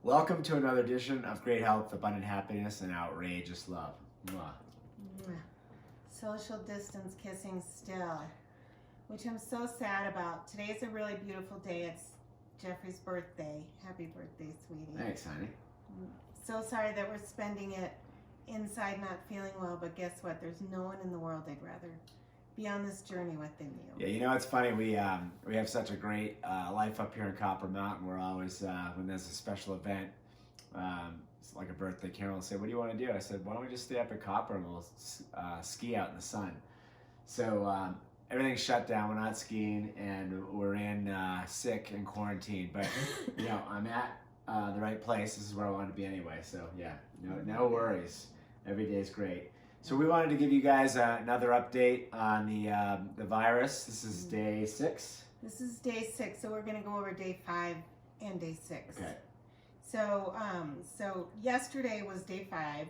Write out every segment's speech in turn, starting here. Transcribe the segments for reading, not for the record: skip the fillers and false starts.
Welcome to another edition of Great Health, Abundant Happiness, and Outrageous Love. Mwah. Social distance kissing still, which I'm so sad about. Today's a really beautiful day. It's Jeffrey's birthday. Happy birthday, sweetie. Thanks, honey. So sorry that we're spending it inside not feeling well, but guess what? There's no one in the world I'd rather be on this journey with than you. Yeah, you know, it's funny. We have such a great life up here in Copper Mountain. We're always, when there's a special event, it's like a birthday, Karen will say, "What do you want to do?" I said, "Why don't we just stay up at Copper and we'll ski out in the sun?" So everything's shut down. We're not skiing, and we're in sick and quarantine. But you know, I'm at the right place. This is where I want to be anyway. So yeah, no worries. Every day's great. So we wanted to give you guys another update on the virus. This is day 6. This is day 6, so we're going to go over day 5 and day 6. Okay. So so yesterday was day 5,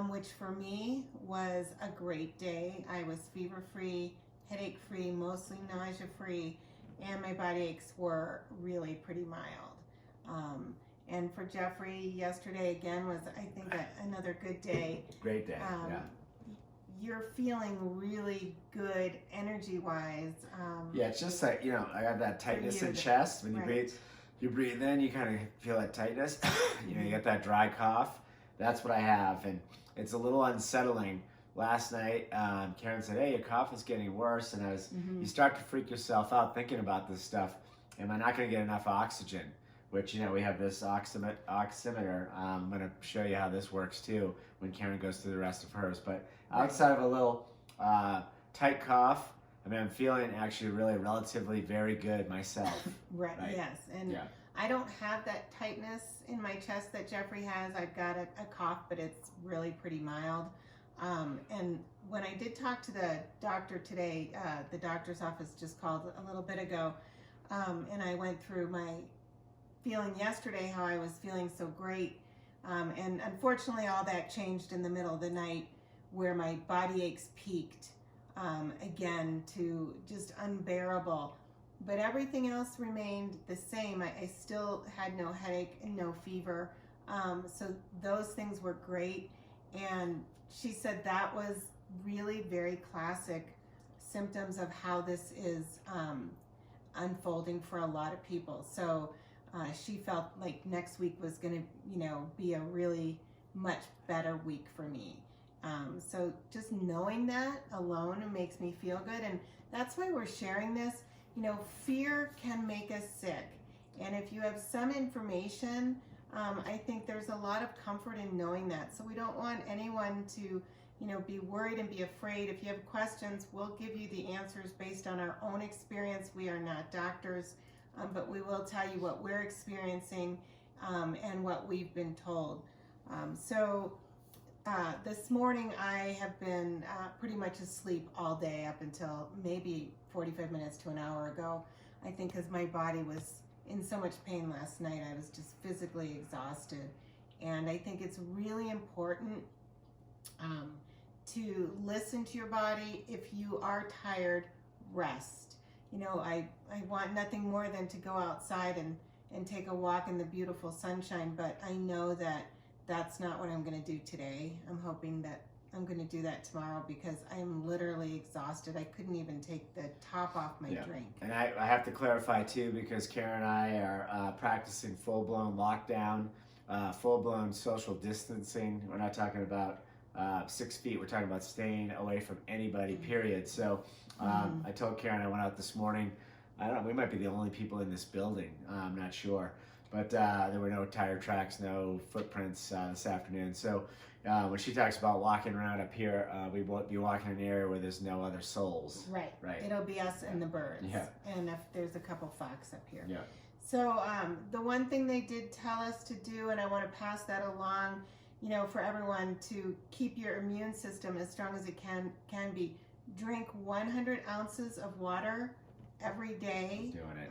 which for me was a great day. I was fever-free, headache-free, mostly nausea-free, and my body aches were really pretty mild. And for Jeffrey, yesterday again was, I think, another good day. Great day, yeah. You're feeling really good energy-wise. Yeah, it's just like, I have that tightness in chest. When you breathe in, you kind of feel that tightness. You get that dry cough. That's what I have, and it's a little unsettling. Last night, Karen said, "Hey, your cough is getting worse," and you start to freak yourself out thinking about this stuff. Am I not going to get enough oxygen? Which, we have this Oximeter. I'm going to show you how this works too when Karen goes through the rest of hers. But outside of a little tight cough, I'm feeling actually really relatively very good myself. Right, yes. And I don't have that tightness in my chest that Jeffrey has. I've got a cough, but it's really pretty mild. And when I did talk to the doctor today, the doctor's office just called a little bit ago, and I went through my feeling yesterday, how I was feeling so great. And unfortunately, all that changed in the middle of the night where my body aches peaked again to just unbearable. But everything else remained the same. I still had no headache and no fever. So those things were great. And she said that was really very classic symptoms of how this is unfolding for a lot of people. So she felt like next week was going to, be a really much better week for me. So just knowing that alone makes me feel good. And that's why we're sharing this. Fear can make us sick. And if you have some information, I think there's a lot of comfort in knowing that. So we don't want anyone to, be worried and be afraid. If you have questions, we'll give you the answers based on our own experience. We are not doctors. But we will tell you what we're experiencing and what we've been told. So this morning I have been pretty much asleep all day up until maybe 45 minutes to an hour ago. I think because my body was in so much pain last night, I was just physically exhausted. And I think it's really important to listen to your body. If you are tired, rest. I want nothing more than to go outside and take a walk in the beautiful sunshine, but I know that that's not what I'm going to do today. I'm hoping that I'm going to do that tomorrow because I'm literally exhausted. I couldn't even take the top off my drink. And I have to clarify too, because Karen and I are practicing full-blown lockdown, full-blown social distancing. We're not talking about 6 feet. We're talking about staying away from anybody, period. So I told Karen I went out this morning. I don't know, we might be the only people in this building. I'm not sure. But there were no tire tracks, no footprints this afternoon. So when she talks about walking around up here, we won't be walking in an area where there's no other souls. Right. It'll be us and the birds. Yeah. And if there's a couple FAUX up here. Yeah. So the one thing they did tell us to do, and I want to pass that along, for everyone, to keep your immune system as strong as it can be. Drink 100 ounces of water every day. Doing it.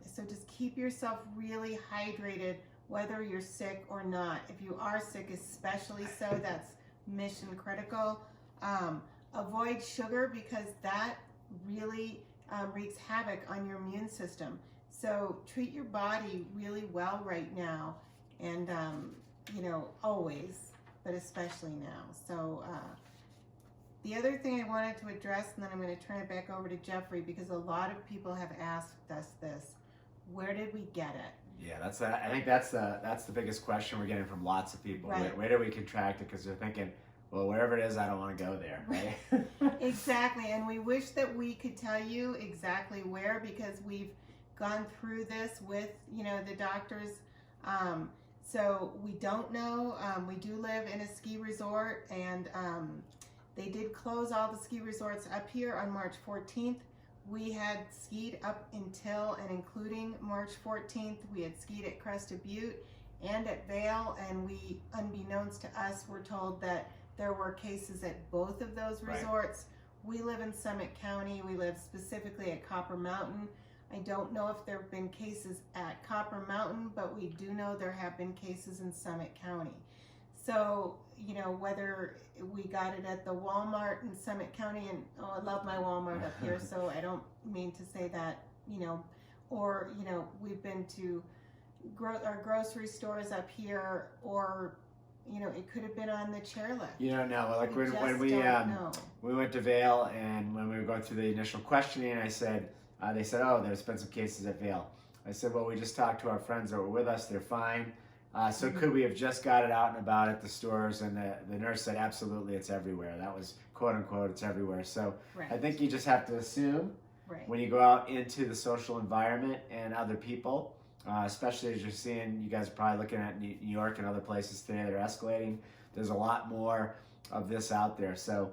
So just keep yourself really hydrated, whether you're sick or not. If you are sick, especially so, that's mission critical. Avoid sugar because that really wreaks havoc on your immune system. So treat your body really well right now and always, but especially now. So the other thing I wanted to address, and then I'm going to turn it back over to Jeffrey, because a lot of people have asked us this: where did we get it? Yeah, I think that's the biggest question we're getting from lots of people. Right. Where do we contract it? Because they're thinking, well, wherever it is, I don't want to go there, right? Exactly, and we wish that we could tell you exactly where, because we've gone through this with the doctors. So we don't know. We do live in a ski resort, and they did close all the ski resorts up here on March 14th. We had skied up until and including March 14th. We had skied at Crested Butte and at Vail, and we, unbeknownst to us, were told that there were cases at both of those resorts. Right. We live in Summit County. We live specifically at Copper Mountain. I don't know if there have been cases at Copper Mountain, but we do know there have been cases in Summit County. So, whether we got it at the Walmart in Summit County, and I love my Walmart up here, so I don't mean to say that, or, we've been to our grocery stores up here, or, it could have been on the chairlift. You don't know. Like when we went to Vail, and when we were going through the initial questioning, I said, they said, oh, there's been some cases at Vail. I said, well, we just talked to our friends that were with us. They're fine. So could we have just got it out and about at the stores? And the nurse said, absolutely, it's everywhere. That was quote unquote, it's everywhere. So right. I think you just have to assume when you go out into the social environment and other people, especially as you're seeing, you guys are probably looking at New York and other places today that are escalating. There's a lot more of this out there. So,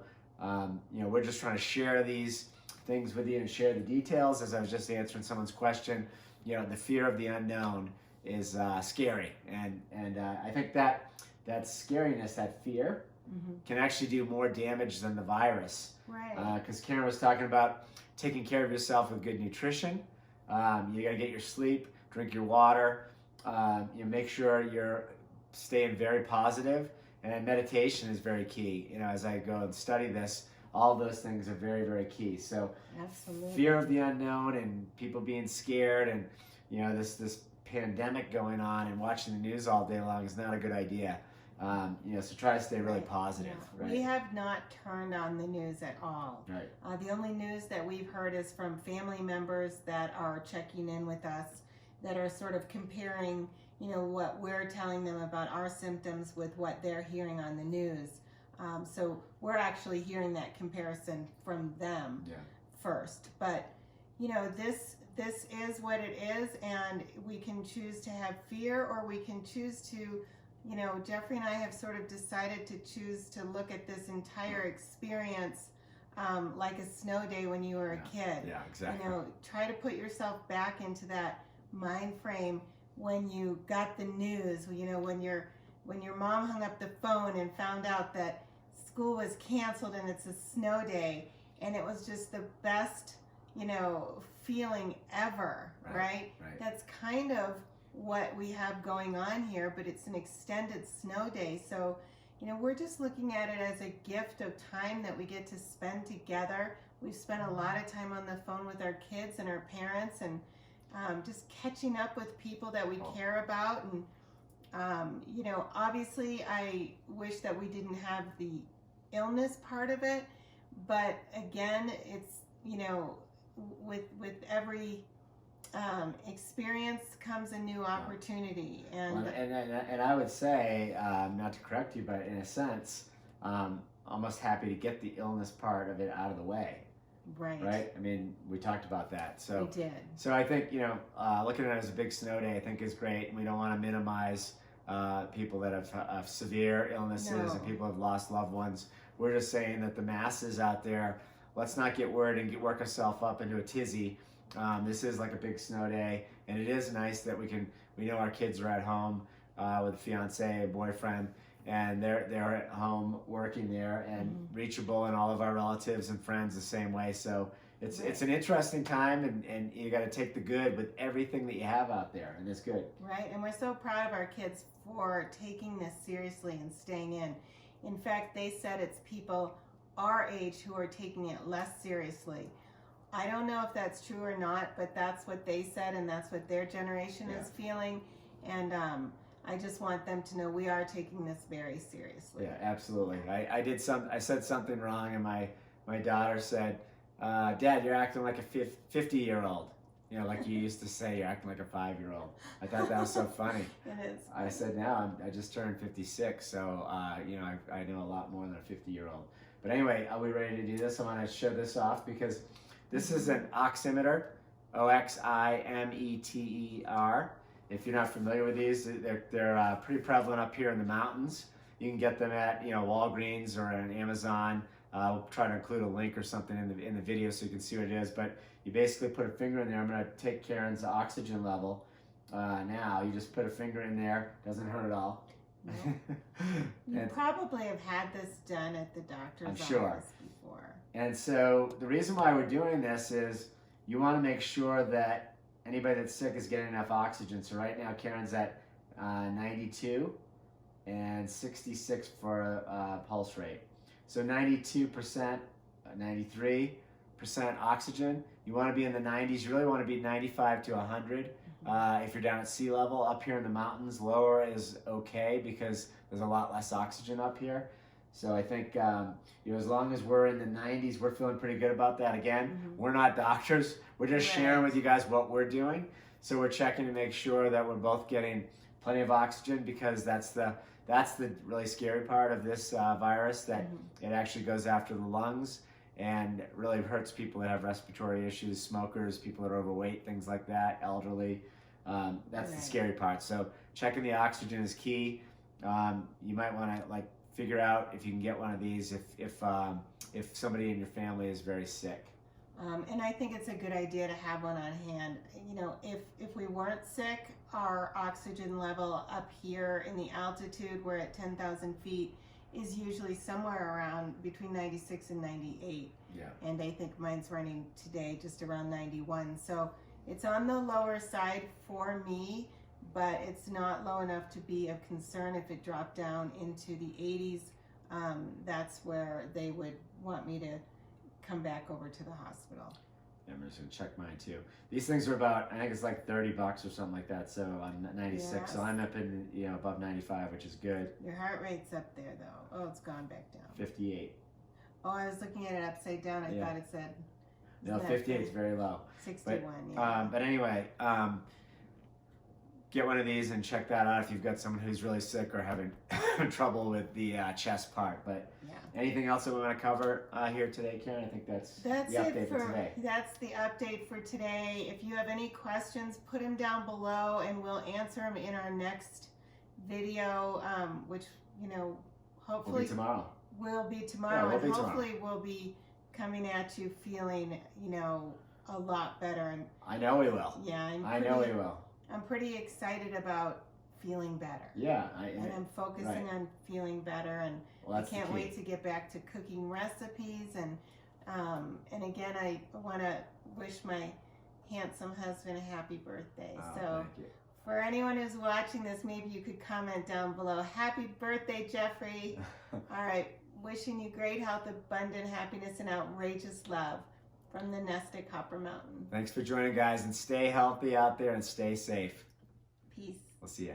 we're just trying to share these things with you and share the details. As I was just answering someone's question, the fear of the unknown is scary, and I think that scariness, that fear, can actually do more damage than the virus. Right. Because Karen was talking about taking care of yourself with good nutrition. You got to get your sleep, drink your water. Make sure you're staying very positive, and meditation is very key. As I go and study this, all those things are very, very key. So, absolutely. Fear of the unknown and people being scared, and this pandemic going on and watching the news all day long is not a good idea. So try to stay really positive. Yeah. Right? We have not turned on the news at all. Right. The only news that we've heard is from family members that are checking in with us, that are sort of comparing, what we're telling them about our symptoms with what they're hearing on the news. So we're actually hearing that comparison from them first. But, this is what it is, and we can choose to have fear, or we can choose to, Jeffrey and I have sort of decided to choose to look at this entire experience like a snow day when you were a kid. Yeah, exactly. Try to put yourself back into that mind frame when you got the news, when your mom hung up the phone and found out that school was canceled and it's a snow day, and it was just the best, feeling ever, right? That's kind of what we have going on here, but it's an extended snow day. So, we're just looking at it as a gift of time that we get to spend together. We've spent a lot of time on the phone with our kids and our parents, and just catching up with people that we care about. And, obviously I wish that we didn't have the illness part of it, but again, it's, with every experience comes a new opportunity. And I would say, not to correct you, but in a sense, almost happy to get the illness part of it out of the way. Right. I mean, we talked about that. So we did. So I think, looking at it as a big snow day, I think is great. And we don't want to minimize people that have severe illnesses and people have lost loved ones. We're just saying that the masses out there, let's not get worried and work ourselves up into a tizzy. This is like a big snow day, and it is nice that we know our kids are at home with a fiance, a boyfriend, and they're at home working there and reachable, and all of our relatives and friends the same way. So it's an interesting time, and you got to take the good with everything that you have out there, and it's good. Right, and we're so proud of our kids for taking this seriously and staying in. In fact, they said it's people our age who are taking it less seriously. I don't know if that's true or not, but that's what they said, and that's what their generation is feeling. And I just want them to know we are taking this very seriously. Yeah, absolutely. I said something wrong, and my daughter said, "Dad, you're acting like a 50-year-old." You know, like you used to say, you're acting like a 5-year-old. I thought that was so funny. It is. I said, now I just turned 56, so you know, I know a lot more than a 50-year-old. But anyway, are we ready to do this? I want to show this off because this is an oximeter, Oximeter. If you're not familiar with these, they're pretty prevalent up here in the mountains. You can get them at Walgreens or on Amazon. We'll try to include a link or something in the video so you can see what it is. But you basically put a finger in there. I'm going to take Karen's oxygen level. Now you just put a finger in there. Doesn't hurt at all. Nope. You probably have had this done at the doctor's office before. And so the reason why we're doing this is you want to make sure that anybody that's sick is getting enough oxygen. So right now Karen's at 92 and 66 for pulse rate. So 92%, 93% oxygen. You want to be in the 90s. You really want to be 95 to 100. If you're down at sea level. Up here in the mountains, lower is okay because there's a lot less oxygen up here. So I think as long as we're in the 90s, we're feeling pretty good about that. Again, we're not doctors. We're just sharing with you guys what we're doing. So we're checking to make sure that we're both getting plenty of oxygen, because that's the really scary part of this virus, that it actually goes after the lungs and really hurts people that have respiratory issues, smokers, people that are overweight, things like that, elderly. That's the scary part. So checking the oxygen is key. You might want to figure out if you can get one of these if somebody in your family is very sick. And I think it's a good idea to have one on hand. You know, if we weren't sick, our oxygen level up here in the altitude, we're at 10,000 feet, is usually somewhere around between 96 and 98. Yeah. And I think mine's running today just around 91. So it's on the lower side for me, but it's not low enough to be of concern. If it dropped down into the 80s, that's where they would want me to come back over to the hospital. Yeah, I'm just gonna check mine too. These things are about, I think it's like $30 or something like that. So I'm 96, yes. So I'm up in above 95, which is good. Your heart rate's up there though. Oh, it's gone back down. 58. Oh, I was looking at it upside down. I thought it said. No, 58 is very low. 61. But anyway, get one of these and check that out if you've got someone who's really sick or having trouble with the chest part. But anything else that we want to cover here today, Karen? I think that's the update for today. That's the update for today. If you have any questions, put them down below and we'll answer them in our next video, which, hopefully will be tomorrow. Will be tomorrow. Yeah, and hopefully we'll be coming at you feeling, a lot better. And I know we will. Yeah, I know we will. I'm pretty excited about feeling better. Yeah. And I'm focusing on feeling better, and I can't wait to get back to cooking recipes. And again, I want to wish my handsome husband a happy birthday. Oh, so thank you. For anyone who's watching this, maybe you could comment down below. Happy birthday, Jeffrey. All right. Wishing you great health, abundant happiness, and outrageous love from the nest at Copper Mountain. Thanks for joining, guys, and stay healthy out there and stay safe. Peace. We'll see ya.